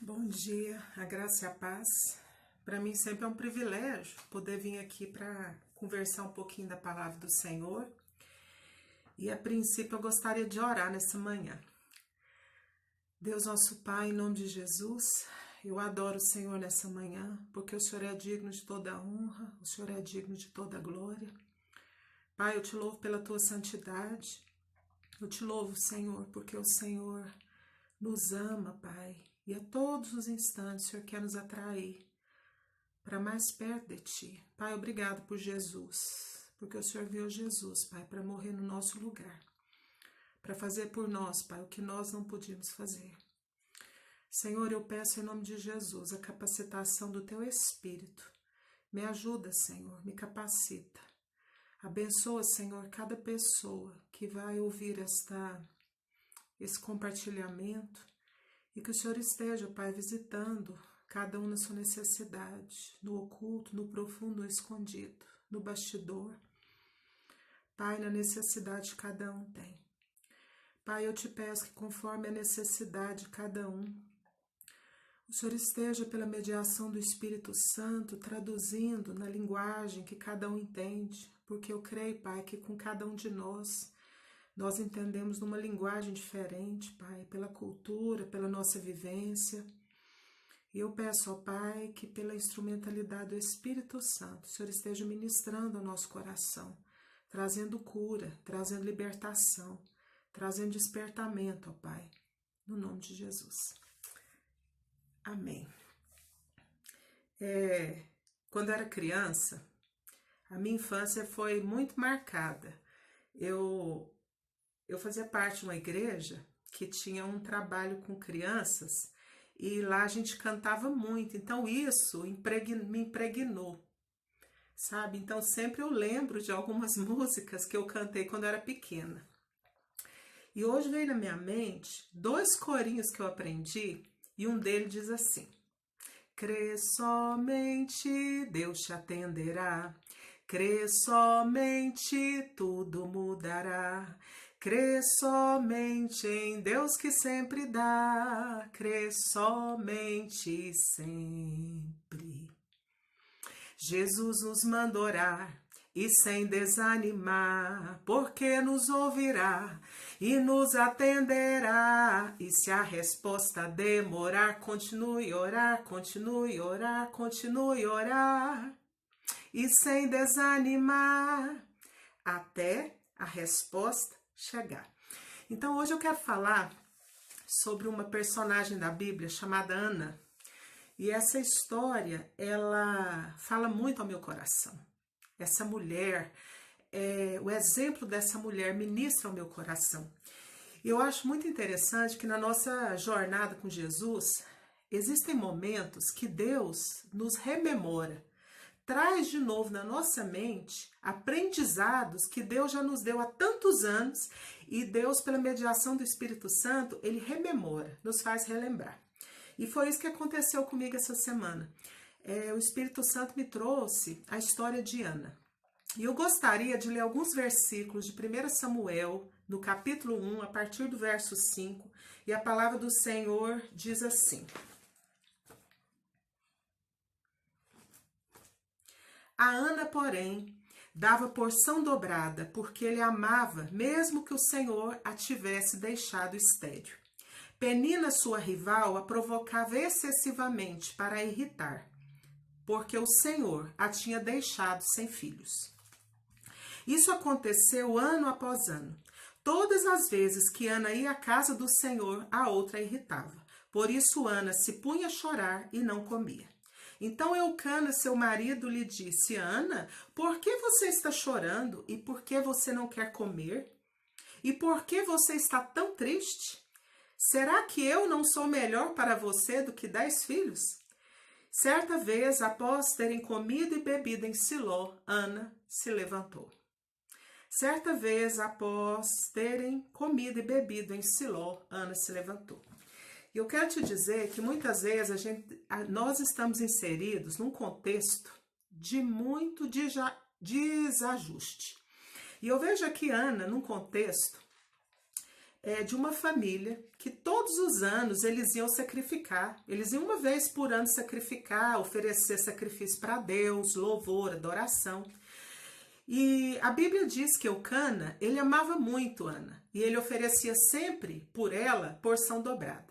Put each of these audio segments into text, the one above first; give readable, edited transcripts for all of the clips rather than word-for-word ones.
Bom dia, a graça e a paz. Para mim sempre é um privilégio poder vir aqui para conversar um pouquinho da palavra do Senhor. E a princípio eu gostaria de orar nessa manhã. Deus nosso Pai, em nome de Jesus, eu adoro o Senhor nessa manhã, porque o Senhor é digno de toda a honra, o Senhor é digno de toda a glória. Pai, eu te louvo pela tua santidade. Eu te louvo, Senhor, porque o Senhor nos ama, Pai. E a todos os instantes o Senhor quer nos atrair para mais perto de Ti. Pai, obrigado por Jesus, porque o Senhor enviou Jesus, Pai, para morrer no nosso lugar, para fazer por nós, Pai, o que nós não podíamos fazer. Senhor, eu peço em nome de Jesus a capacitação do Teu Espírito. Me ajuda, Senhor, me capacita. Abençoa, Senhor, cada pessoa que vai ouvir esse compartilhamento. E que o Senhor esteja, Pai, visitando cada um na sua necessidade, no oculto, no profundo, no escondido, no bastidor. Pai, na necessidade que cada um tem. Pai, eu te peço que conforme a necessidade de cada um, o Senhor esteja pela mediação do Espírito Santo, traduzindo na linguagem que cada um entende, porque eu creio, Pai, que com cada um de nós entendemos numa linguagem diferente, Pai, pela cultura, pela nossa vivência. E eu peço ao Pai que pela instrumentalidade do Espírito Santo, o Senhor esteja ministrando ao nosso coração, trazendo cura, trazendo libertação, trazendo despertamento, ó Pai, no nome de Jesus. Amém. Quando eu era criança, a minha infância foi muito marcada. Eu fazia parte de uma igreja que tinha um trabalho com crianças e lá a gente cantava muito, então isso me impregnou, sabe? Então sempre eu lembro de algumas músicas que eu cantei quando eu era pequena. E hoje veio na minha mente 2 corinhos que eu aprendi e um deles diz assim: crê somente, Deus te atenderá. Crê somente, tudo mudará. Crê somente em Deus que sempre dá. Crê somente sempre. Jesus nos manda orar e sem desanimar, porque nos ouvirá e nos atenderá. E se a resposta demorar, continue a orar, continue a orar, continue a orar. E sem desanimar, até a resposta chegar. Então hoje eu quero falar sobre uma personagem da Bíblia chamada Ana. E essa história, ela fala muito ao meu coração. Essa mulher, o exemplo dessa mulher ministra ao meu coração. E eu acho muito interessante que na nossa jornada com Jesus, existem momentos que Deus nos rememora, traz de novo na nossa mente aprendizados que Deus já nos deu há tantos anos e Deus, pela mediação do Espírito Santo, ele rememora, nos faz relembrar. E foi isso que aconteceu comigo essa semana. O Espírito Santo me trouxe a história de Ana. E eu gostaria de ler alguns versículos de 1 Samuel, no capítulo 1, a partir do verso 5, e a palavra do Senhor diz assim: A Ana, porém, dava porção dobrada, porque ele amava, mesmo que o Senhor a tivesse deixado estéril. Penina, sua rival, a provocava excessivamente para a irritar, porque o Senhor a tinha deixado sem filhos. Isso aconteceu ano após ano. Todas as vezes que Ana ia à casa do Senhor, a outra a irritava. Por isso Ana se punha a chorar e não comia. Então Eucana, seu marido, lhe disse: Ana, por que você está chorando e por que você não quer comer? E por que você está tão triste? Será que eu não sou melhor para você do que 10 filhos? Certa vez, após terem comido e bebido em Siló, Ana se levantou. Certa vez, após terem comido e bebido em Siló, Ana se levantou. E eu quero te dizer que muitas vezes nós estamos inseridos num contexto de muito desajuste. E eu vejo aqui Ana num contexto de uma família que todos os anos eles iam sacrificar. Eles iam uma vez por ano sacrificar, oferecer sacrifício para Deus, louvor, adoração. E a Bíblia diz que Eucana, ele amava muito Ana. E ele oferecia sempre por ela porção dobrada.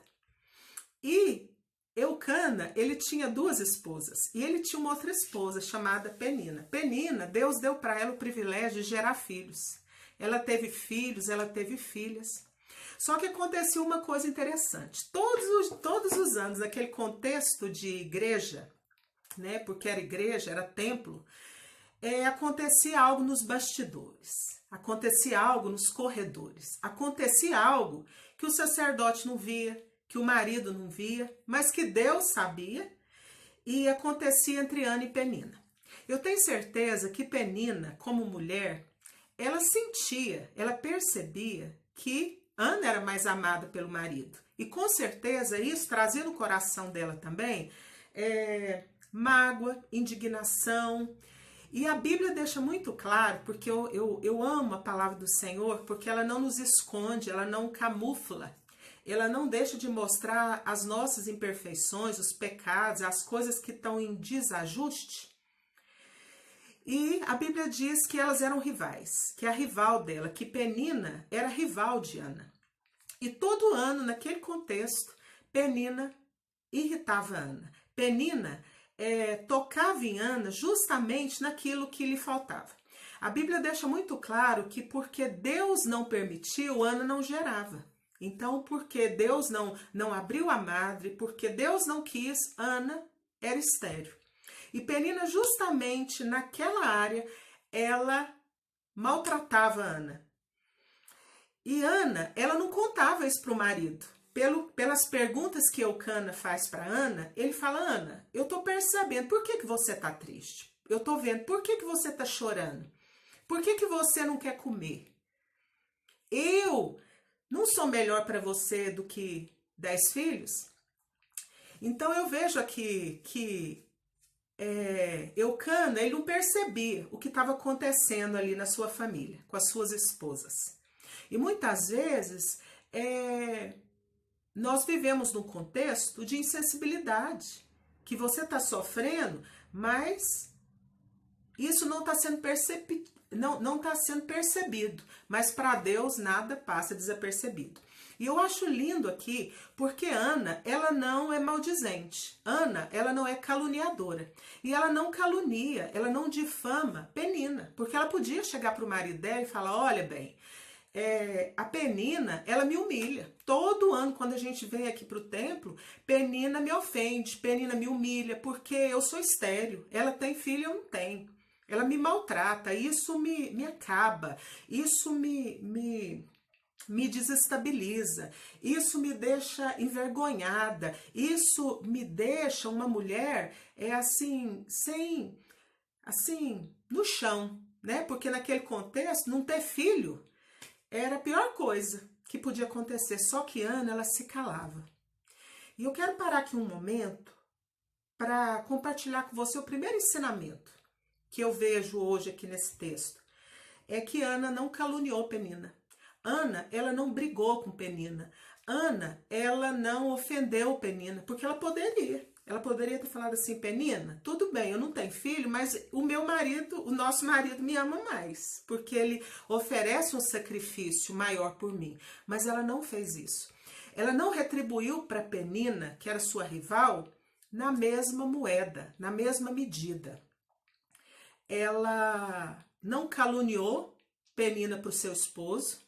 E Eucana, ele tinha duas esposas. E ele tinha uma outra esposa chamada Penina. Penina, Deus deu para ela o privilégio de gerar filhos. Ela teve filhos, ela teve filhas. Só que acontecia uma coisa interessante. Todos os anos, naquele contexto de igreja, né, porque era igreja, era templo, acontecia algo nos bastidores, acontecia algo nos corredores, acontecia algo que o sacerdote não via, que o marido não via, mas que Deus sabia, e acontecia entre Ana e Penina. Eu tenho certeza que Penina, como mulher, ela sentia, ela percebia que Ana era mais amada pelo marido. E com certeza isso trazia no coração dela também mágoa, indignação. E a Bíblia deixa muito claro, porque eu amo a palavra do Senhor, porque ela não nos esconde, ela não camufla, ela não deixa de mostrar as nossas imperfeições, os pecados, as coisas que estão em desajuste. E a Bíblia diz que elas eram rivais, que a rival dela, que Penina era rival de Ana. E todo ano, naquele contexto, Penina irritava Ana. Penina tocava em Ana justamente naquilo que lhe faltava. A Bíblia deixa muito claro que porque Deus não permitiu, Ana não gerava. Então, porque Deus não abriu a madre, porque Deus não quis, Ana era estéril. E Penina, justamente naquela área, ela maltratava Ana. E Ana, ela não contava isso para o marido. Pelas perguntas que Eucana faz para Ana, ele fala: Ana, eu estou percebendo, por que você está triste? Eu estou vendo, por que você está chorando? Por que você não quer comer? Eu não sou melhor para você do que 10 filhos? Então eu vejo aqui que Eucana, ele não percebia o que estava acontecendo ali na sua família, com as suas esposas. E muitas vezes nós vivemos num contexto de insensibilidade, que você está sofrendo, mas isso não está sendo percebido, mas para Deus nada passa desapercebido. E eu acho lindo aqui, porque Ana, ela não é maldizente. Ana, ela não é caluniadora. E ela não calunia, ela não difama Penina, porque ela podia chegar para o marido dela e falar: olha bem, a Penina, ela me humilha. Todo ano, quando a gente vem aqui para o templo, Penina me ofende, Penina me humilha, porque eu sou estéril. Ela tem filho, eu não tenho. Ela me maltrata, isso me acaba, isso me desestabiliza, isso me deixa envergonhada, isso me deixa uma mulher no chão, né? Porque naquele contexto, não ter filho era a pior coisa que podia acontecer. Só que Ana, ela se calava. E eu quero parar aqui um momento para compartilhar com você o primeiro ensinamento que eu vejo hoje aqui nesse texto. É que Ana não caluniou Penina. Ana, ela não brigou com Penina. Ana, ela não ofendeu Penina, porque ela poderia. Ela poderia ter falado assim: Penina, tudo bem, eu não tenho filho, mas o nosso marido me ama mais, porque ele oferece um sacrifício maior por mim. Mas ela não fez isso. Ela não retribuiu para Penina, que era sua rival, na mesma moeda, na mesma medida. Ela não caluniou Penina para o seu esposo,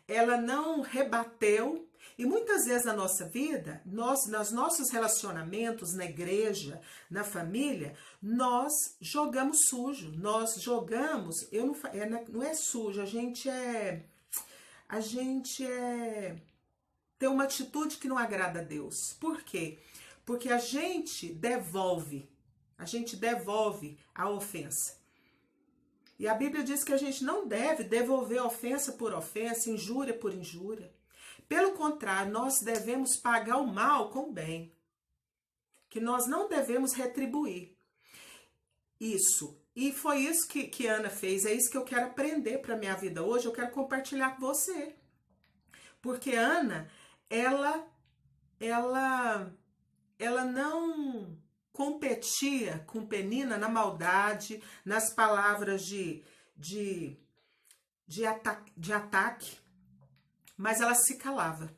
ela não rebateu. E muitas vezes na nossa vida, nos nossos relacionamentos, na igreja, na família, nós jogamos sujo, nós jogamos, não é sujo, a gente tem uma atitude que não agrada a Deus. Por quê? Porque a gente devolve a ofensa. E a Bíblia diz que a gente não deve devolver ofensa por ofensa, injúria por injúria. Pelo contrário, nós devemos pagar o mal com o bem. Que nós não devemos retribuir isso. E foi isso que Ana fez. É isso que eu quero aprender para a minha vida hoje. Eu quero compartilhar com você. Porque Ana, ela, ela não competia com Penina na maldade, nas palavras de ataque, mas ela se calava.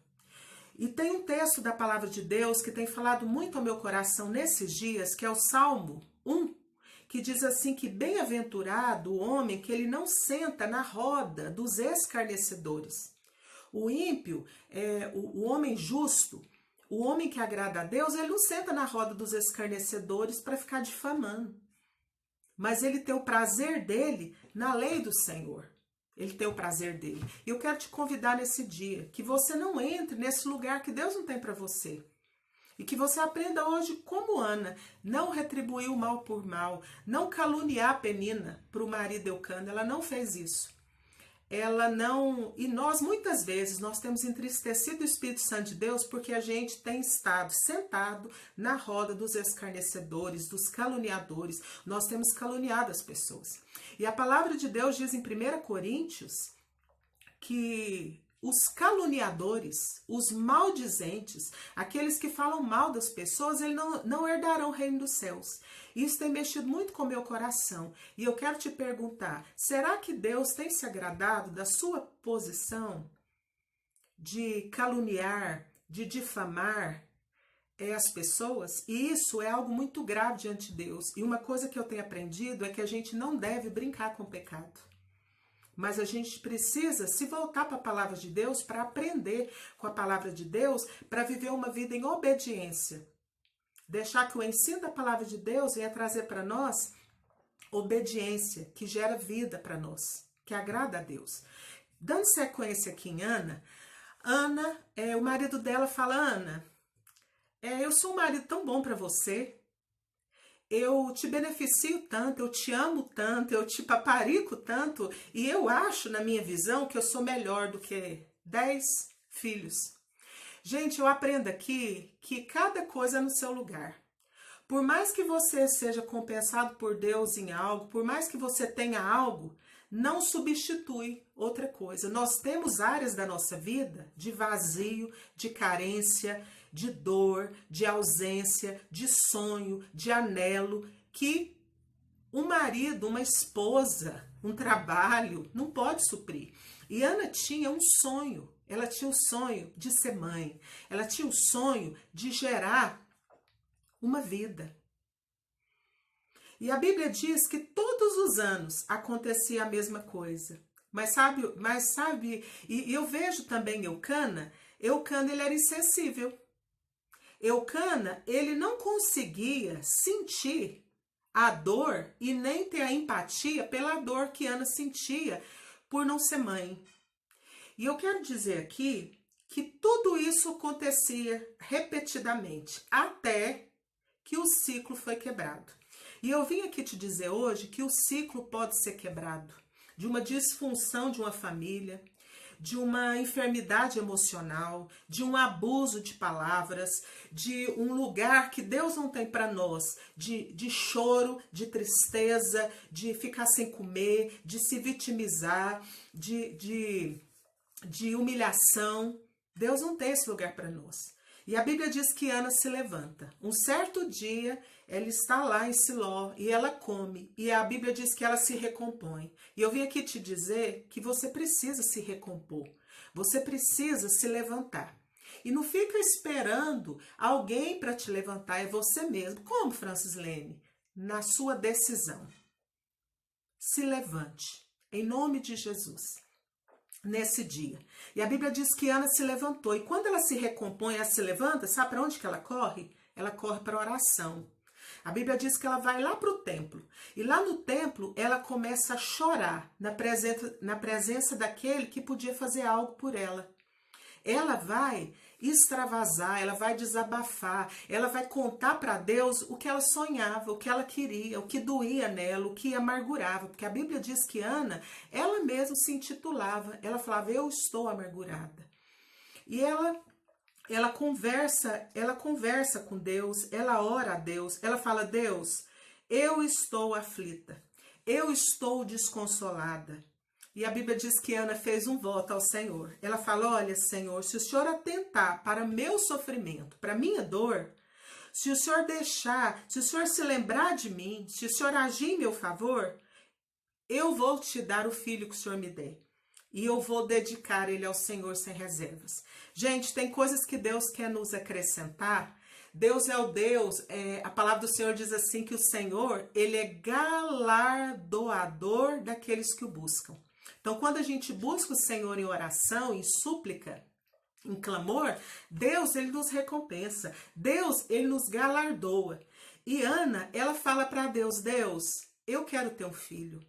E tem um texto da palavra de Deus que tem falado muito ao meu coração nesses dias, que é o Salmo 1, que diz assim que bem-aventurado o homem que ele não senta na roda dos escarnecedores. O ímpio, o homem justo, o homem que agrada a Deus, ele não senta na roda dos escarnecedores para ficar difamando. Mas ele tem o prazer dele na lei do Senhor. Ele tem o prazer dele. E eu quero te convidar nesse dia, que você não entre nesse lugar que Deus não tem para você. E que você aprenda hoje como Ana, não retribuir o mal por mal, não caluniar Penina para o marido Eucana, ela não fez isso. Ela não... E nós, muitas vezes, nós temos entristecido o Espírito Santo de Deus porque a gente tem estado sentado na roda dos escarnecedores, dos caluniadores. Nós temos caluniado as pessoas. E a palavra de Deus diz em 1 Coríntios que os caluniadores, os maldizentes, aqueles que falam mal das pessoas, eles não herdarão o reino dos céus. Isso tem mexido muito com o meu coração. E eu quero te perguntar, será que Deus tem se agradado da sua posição de caluniar, de difamar as pessoas? E isso é algo muito grave diante de Deus. E uma coisa que eu tenho aprendido é que a gente não deve brincar com o pecado. Mas a gente precisa se voltar para a palavra de Deus para aprender com a palavra de Deus, para viver uma vida em obediência. Deixar que o ensino da palavra de Deus venha trazer para nós obediência, que gera vida para nós, que agrada a Deus. Dando sequência aqui em Ana, o marido dela fala, Ana, eu sou um marido tão bom para você, eu te beneficio tanto, eu te amo tanto, eu te paparico tanto, e eu acho, na minha visão, que eu sou melhor do que 10 filhos. Gente, eu aprendo aqui que cada coisa é no seu lugar. Por mais que você seja compensado por Deus em algo, por mais que você tenha algo, não substitui outra coisa. Nós temos áreas da nossa vida de vazio, de carência, de dor, de ausência, de sonho, de anelo, que um marido, uma esposa, um trabalho não pode suprir. E Ana tinha um sonho, ela tinha o sonho de ser mãe, ela tinha o sonho de gerar uma vida. E a Bíblia diz que todos os anos acontecia a mesma coisa. Mas sabe, e eu vejo também Eucana ele era insensível. Eucana, ele não conseguia sentir a dor e nem ter a empatia pela dor que Ana sentia por não ser mãe. E eu quero dizer aqui que tudo isso acontecia repetidamente, até que o ciclo foi quebrado. E eu vim aqui te dizer hoje que o ciclo pode ser quebrado de uma disfunção de uma família, de uma enfermidade emocional, de um abuso de palavras, de um lugar que Deus não tem para nós, de choro, de tristeza, de ficar sem comer, de se vitimizar, de humilhação. Deus não tem esse lugar para nós. E a Bíblia diz que Ana se levanta. Um certo dia, ela está lá em Siló e ela come. E a Bíblia diz que ela se recompõe. E eu vim aqui te dizer que você precisa se recompor. Você precisa se levantar. E não fica esperando alguém para te levantar, é você mesmo. Como, Francis Lene? Na sua decisão. Se levante, em nome de Jesus. Nesse dia. E a Bíblia diz que Ana se levantou. E quando ela se recompõe, ela se levanta, sabe para onde que ela corre? Ela corre para a oração. A Bíblia diz que ela vai lá para o templo. E lá no templo, ela começa a chorar na presença daquele que podia fazer algo por ela. Ela vai extravasar, ela vai desabafar, ela vai contar para Deus o que ela sonhava, o que ela queria, o que doía nela, o que amargurava, porque a Bíblia diz que Ana, ela mesma se intitulava, ela falava, eu estou amargurada. E ela conversa com Deus, ela ora a Deus, ela fala, Deus, eu estou aflita, eu estou desconsolada. E a Bíblia diz que Ana fez um voto ao Senhor. Ela fala: olha, Senhor, se o Senhor atentar para meu sofrimento, para minha dor, se o Senhor deixar, se o Senhor se lembrar de mim, se o Senhor agir em meu favor, eu vou te dar o filho que o Senhor me der. E eu vou dedicar ele ao Senhor sem reservas. Gente, tem coisas que Deus quer nos acrescentar. Deus é o Deus, a palavra do Senhor diz assim que o Senhor, ele é galardoador daqueles que o buscam. Então, quando a gente busca o Senhor em oração, em súplica, em clamor, Deus, ele nos recompensa. Deus, ele nos galardoa. E Ana, ela fala para Deus: Deus, eu quero ter um filho.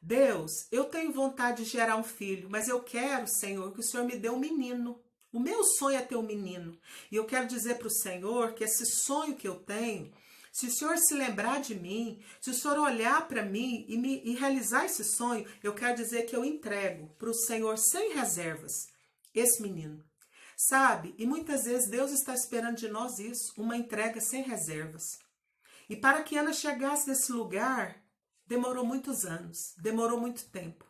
Deus, eu tenho vontade de gerar um filho, mas eu quero, Senhor, que o Senhor me dê um menino. O meu sonho é ter um menino. E eu quero dizer para o Senhor que esse sonho que eu tenho, se o Senhor se lembrar de mim, se o Senhor olhar para mim e realizar esse sonho, eu quero dizer que eu entrego para o Senhor sem reservas esse menino. Sabe? E muitas vezes Deus está esperando de nós isso, uma entrega sem reservas. E para que Ana chegasse nesse lugar, demorou muitos anos, demorou muito tempo.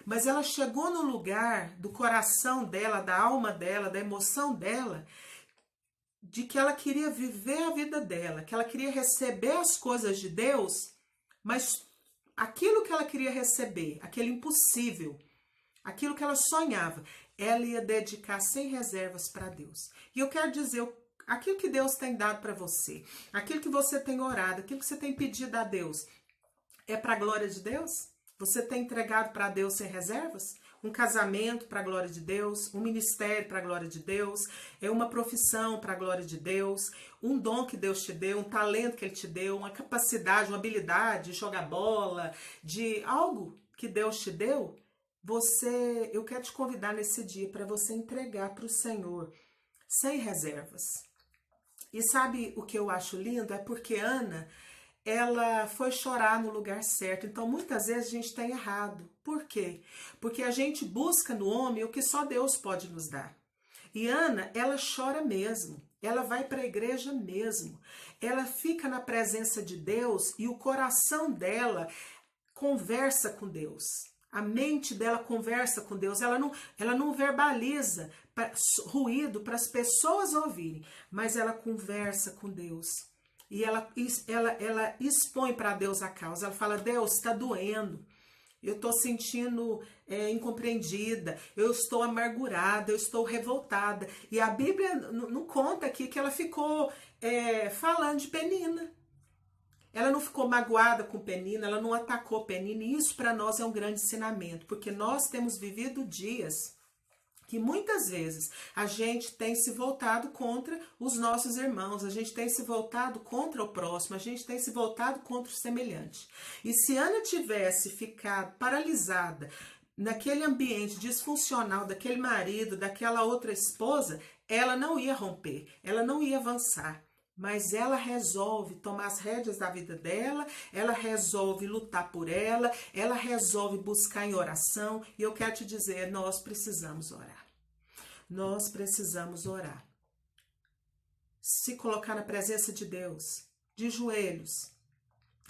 Mas ela chegou no lugar do coração dela, da alma dela, da emoção dela, de que ela queria viver a vida dela, que ela queria receber as coisas de Deus, mas aquilo que ela queria receber, aquele impossível, aquilo que ela sonhava, ela ia dedicar sem reservas para Deus. E eu quero dizer, aquilo que Deus tem dado para você, aquilo que você tem orado, aquilo que você tem pedido a Deus, é para a glória de Deus? Você tem entregado para Deus sem reservas? Um casamento para a glória de Deus, um ministério para a glória de Deus, é uma profissão para a glória de Deus, um dom que Deus te deu, um talento que Ele te deu, uma capacidade, uma habilidade de jogar bola, de algo que Deus te deu. Eu quero te convidar nesse dia para você entregar para o Senhor sem reservas. E sabe o que eu acho lindo? É porque Ana, ela foi chorar no lugar certo. Então, muitas vezes a gente está errado. Por quê? Porque a gente busca no homem o que só Deus pode nos dar. E Ana, ela chora mesmo. Ela vai para a igreja mesmo. Ela fica na presença de Deus e o coração dela conversa com Deus. A mente dela conversa com Deus. Ela não verbaliza ruído para as pessoas ouvirem, mas ela conversa com Deus. E ela expõe para Deus a causa. Ela fala: Deus, está doendo. Eu estou sentindo incompreendida. Eu estou amargurada. Eu estou revoltada. E a Bíblia não conta aqui que ela ficou falando de Penina. Ela não ficou magoada com Penina. Ela não atacou Penina. E isso para nós é um grande ensinamento. Porque nós temos vivido dias que muitas vezes a gente tem se voltado contra os nossos irmãos, a gente tem se voltado contra o próximo, a gente tem se voltado contra o semelhante. E se Ana tivesse ficado paralisada naquele ambiente disfuncional daquele marido, daquela outra esposa, ela não ia romper, ela não ia avançar. Mas ela resolve tomar as rédeas da vida dela, ela resolve lutar por ela resolve buscar em oração. E eu quero te dizer, nós precisamos orar. Nós precisamos orar. Se colocar na presença de Deus, de joelhos,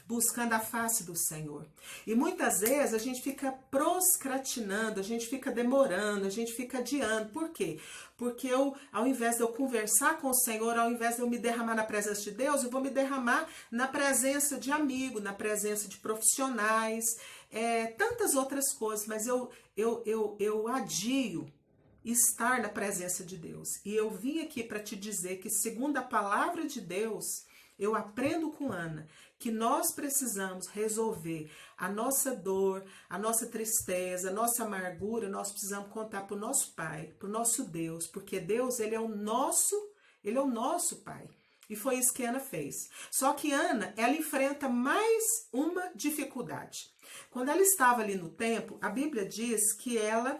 buscando a face do Senhor. E muitas vezes a gente fica procrastinando, a gente fica demorando, a gente fica adiando. Por quê? Porque ao invés de eu conversar com o Senhor, ao invés de eu me derramar na presença de Deus, eu vou me derramar na presença de amigos, na presença de profissionais, tantas outras coisas, mas eu adio estar na presença de Deus. E eu vim aqui para te dizer que, segundo a palavra de Deus, eu aprendo com Ana que nós precisamos resolver a nossa dor, a nossa tristeza, a nossa amargura. Nós precisamos contar para o nosso Pai, para o nosso Deus, porque Deus, Ele é o nosso Pai. E foi isso que Ana fez. Só que Ana, ela enfrenta mais uma dificuldade. Quando ela estava ali no templo, a Bíblia diz que ela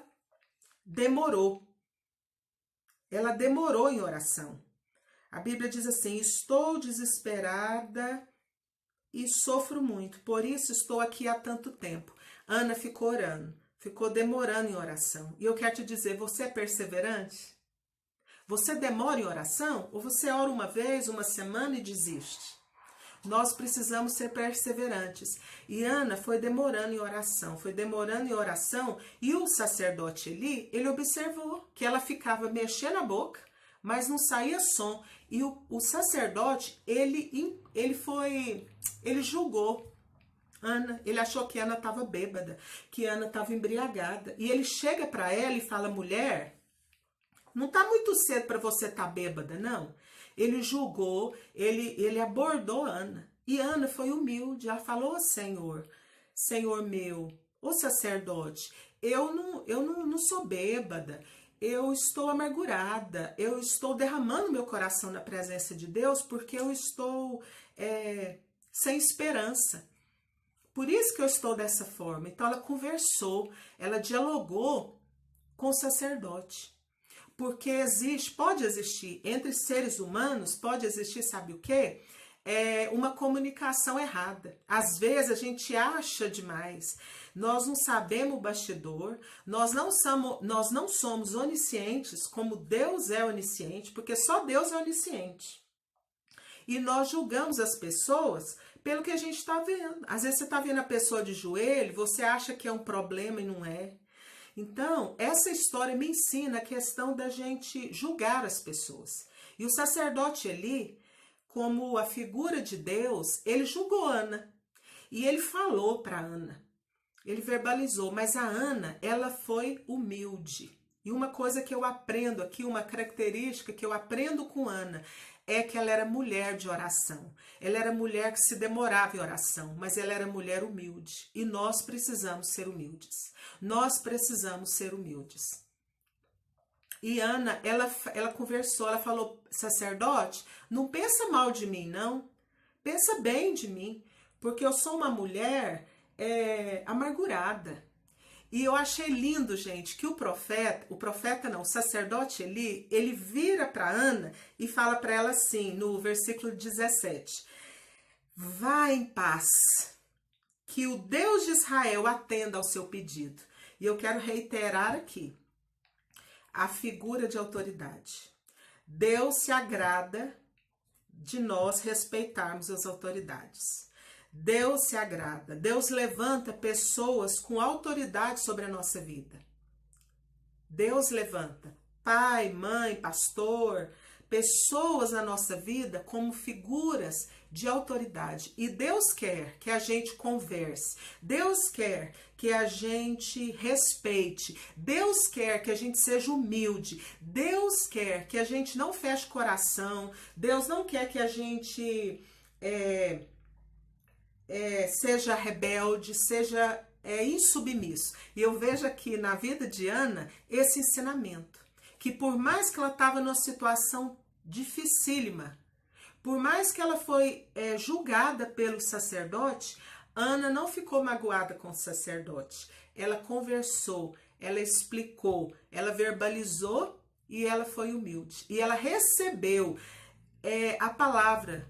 demorou. Ela demorou em oração. A Bíblia diz assim: estou desesperada e sofro muito, por isso estou aqui há tanto tempo. Ana ficou orando, ficou demorando em oração. E eu quero te dizer, você é perseverante? Você demora em oração? Ou você ora uma vez, uma semana e desiste? Nós precisamos ser perseverantes. E Ana foi demorando em oração, e o sacerdote Eli, ele observou que ela ficava mexendo a boca, mas não saía som. E o sacerdote, ele julgou Ana, ele achou que Ana estava bêbada, que Ana estava embriagada. E ele chega para ela e fala: mulher, não está muito cedo para você estar bêbada, não. Ele julgou, ele abordou Ana. E Ana foi humilde, ela falou: Senhor meu, ô sacerdote, eu não sou bêbada, eu estou amargurada, eu estou derramando meu coração na presença de Deus porque eu estou sem esperança. Por isso que eu estou dessa forma. Então ela conversou, ela dialogou com o sacerdote. Porque pode existir, entre seres humanos, pode existir, sabe o quê? Uma comunicação errada. Às vezes a gente acha demais, nós não sabemos o bastidor, nós não somos oniscientes como Deus é onisciente, porque só Deus é onisciente. E nós julgamos as pessoas pelo que a gente está vendo. Às vezes você está vendo a pessoa de joelho, você acha que é um problema e não é. Então, essa história me ensina a questão da gente julgar as pessoas. E o sacerdote Eli, como a figura de Deus, ele julgou Ana. E ele falou para Ana, ele verbalizou, mas a Ana, ela foi humilde. E uma coisa que eu aprendo aqui, uma característica que eu aprendo com Ana, é que ela era mulher de oração. Ela era mulher que se demorava em oração, mas ela era mulher humilde. E nós precisamos ser humildes. Nós precisamos ser humildes. E Ana, ela conversou, ela falou: sacerdote, não pensa mal de mim, não. Pensa bem de mim, porque eu sou uma mulher amargurada. E eu achei lindo, gente, que o sacerdote Eli, ele vira para Ana e fala para ela assim, no versículo 17: vá em paz, que o Deus de Israel atenda ao seu pedido. E eu quero reiterar aqui a figura de autoridade. Deus se agrada de nós respeitarmos as autoridades. Deus se agrada, Deus levanta pessoas com autoridade sobre a nossa vida. Deus levanta pai, mãe, pastor, pessoas na nossa vida como figuras de autoridade. E Deus quer que a gente converse, Deus quer que a gente respeite, Deus quer que a gente seja humilde, Deus quer que a gente não feche coração, Deus não quer que a gente seja rebelde, seja insubmisso. E eu vejo aqui na vida de Ana esse ensinamento, que por mais que ela estava numa situação dificílima, por mais que ela foi julgada pelo sacerdote, Ana não ficou magoada com o sacerdote. Ela conversou, ela explicou, ela verbalizou e ela foi humilde. E ela recebeu a palavra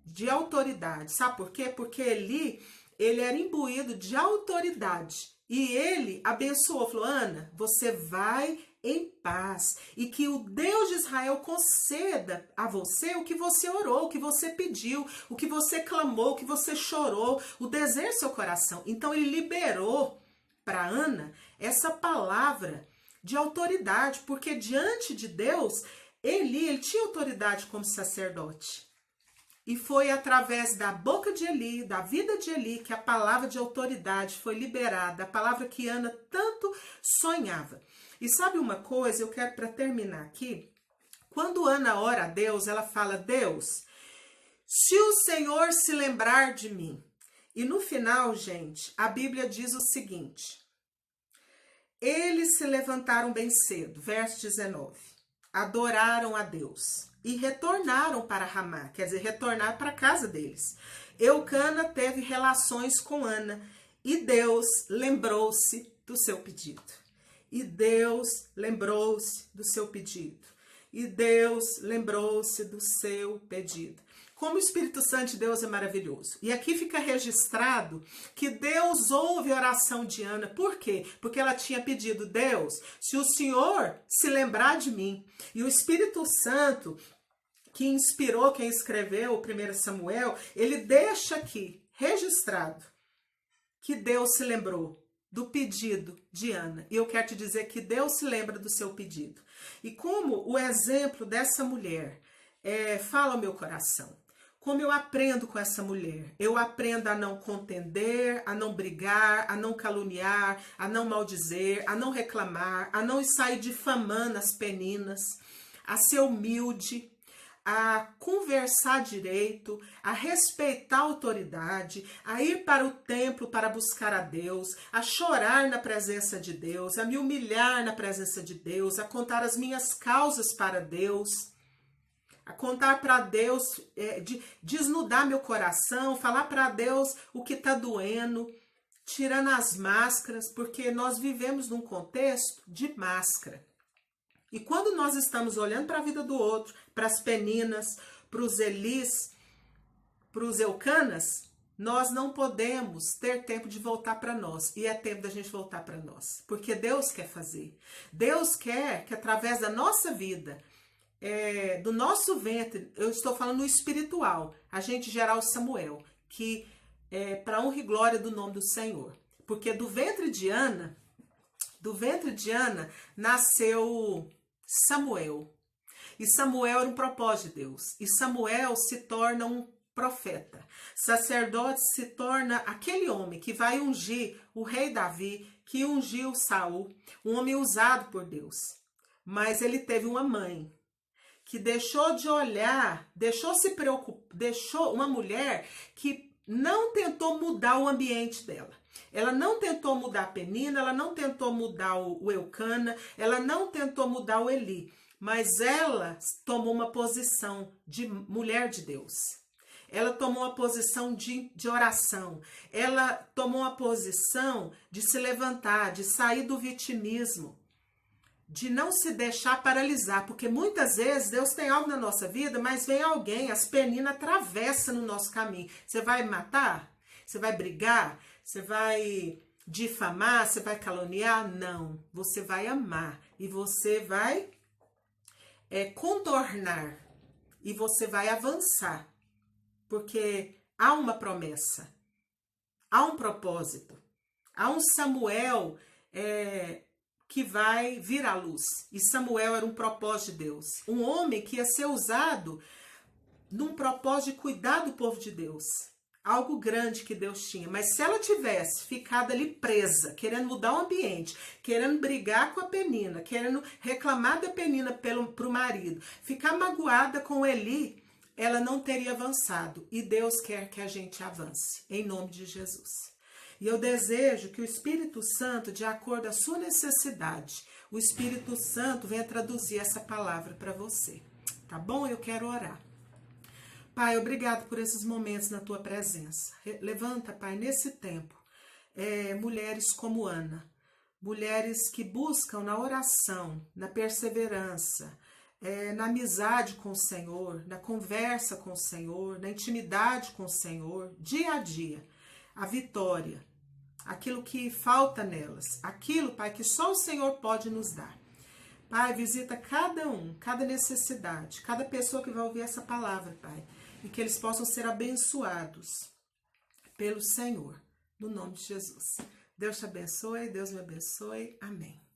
de autoridade. Sabe por quê? Porque ele era imbuído de autoridade. E ele abençoou, falou: Ana, você vai em paz. E que o Deus de Israel conceda a você o que você orou, o que você pediu, o que você clamou, o que você chorou, o desejo do seu coração. Então ele liberou para Ana essa palavra de autoridade, porque diante de Deus, ele tinha autoridade como sacerdote. E foi através da boca de Eli, da vida de Eli, que a palavra de autoridade foi liberada, a palavra que Ana tanto sonhava. E sabe uma coisa, eu quero para terminar aqui, quando Ana ora a Deus, ela fala: Deus, se o Senhor se lembrar de mim. E no final, gente, a Bíblia diz o seguinte: eles se levantaram bem cedo, verso 19, adoraram a Deus e retornaram para Ramá, quer dizer, retornar para a casa deles. Eucana teve relações com Ana e Deus lembrou-se do seu pedido. E Deus lembrou-se do seu pedido. E Deus lembrou-se do seu pedido. Como o Espírito Santo de Deus é maravilhoso. E aqui fica registrado que Deus ouve a oração de Ana. Por quê? Porque ela tinha pedido: Deus, se o Senhor se lembrar de mim. E o Espírito Santo, que inspirou quem escreveu o 1 Samuel, ele deixa aqui registrado que Deus se lembrou do pedido de Ana. E eu quero te dizer que Deus se lembra do seu pedido. E como o exemplo dessa mulher fala ao meu coração. Como eu aprendo com essa mulher? Eu aprendo a não contender, a não brigar, a não caluniar, a não maldizer, a não reclamar, a não sair difamando as peninas, a ser humilde, a conversar direito, a respeitar a autoridade, a ir para o templo para buscar a Deus, a chorar na presença de Deus, a me humilhar na presença de Deus, a contar as minhas causas para Deus, a contar para Deus, desnudar meu coração, falar para Deus o que está doendo, tirando as máscaras, porque nós vivemos num contexto de máscara. E quando nós estamos olhando para a vida do outro, para as peninas, para os Elis, para os Eucanas, nós não podemos ter tempo de voltar para nós. E é tempo da gente voltar para nós. Porque Deus quer fazer. Deus quer que através da nossa vida, do nosso ventre, eu estou falando no espiritual, a gente gerar o Samuel, que é para honra e glória do nome do Senhor. Porque do ventre de Ana nasceu Samuel. E Samuel era um propósito de Deus. E Samuel se torna um profeta. Sacerdote se torna aquele homem que vai ungir o rei Davi, que ungiu Saul, um homem usado por Deus. Mas ele teve uma mãe que deixou de olhar, deixou se preocupar, deixou uma mulher que não tentou mudar o ambiente dela. Ela não tentou mudar a Penina, ela não tentou mudar o Eucana, ela não tentou mudar o Eli, mas ela tomou uma posição de mulher de Deus. Ela tomou uma posição de oração. Ela tomou uma posição de se levantar, de sair do vitimismo, de não se deixar paralisar, porque muitas vezes Deus tem algo na nossa vida, mas vem alguém, as peninas atravessam no nosso caminho. Você vai matar? Você vai brigar? Você vai difamar? Você vai caluniar? Não. Você vai amar e você vai contornar e você vai avançar, porque há uma promessa, há um propósito, há um Samuel que vai vir à luz. E Samuel era um propósito de Deus. Um homem que ia ser usado num propósito de cuidar do povo de Deus. Algo grande que Deus tinha. Mas se ela tivesse ficado ali presa, querendo mudar o ambiente, querendo brigar com a Penina, querendo reclamar da Penina pro marido, ficar magoada com Eli, ela não teria avançado. E Deus quer que a gente avance. Em nome de Jesus. E eu desejo que o Espírito Santo, de acordo com a sua necessidade, o Espírito Santo venha traduzir essa palavra para você. Tá bom? Eu quero orar. Pai, obrigado por esses momentos na tua presença. Levanta, Pai, nesse tempo, mulheres como Ana, mulheres que buscam na oração, na perseverança, na amizade com o Senhor, na conversa com o Senhor, na intimidade com o Senhor, dia a dia, a vitória, aquilo que falta nelas, aquilo, Pai, que só o Senhor pode nos dar. Pai, visita cada um, cada necessidade, cada pessoa que vai ouvir essa palavra, Pai, e que eles possam ser abençoados pelo Senhor, no nome de Jesus. Deus te abençoe, Deus me abençoe. Amém.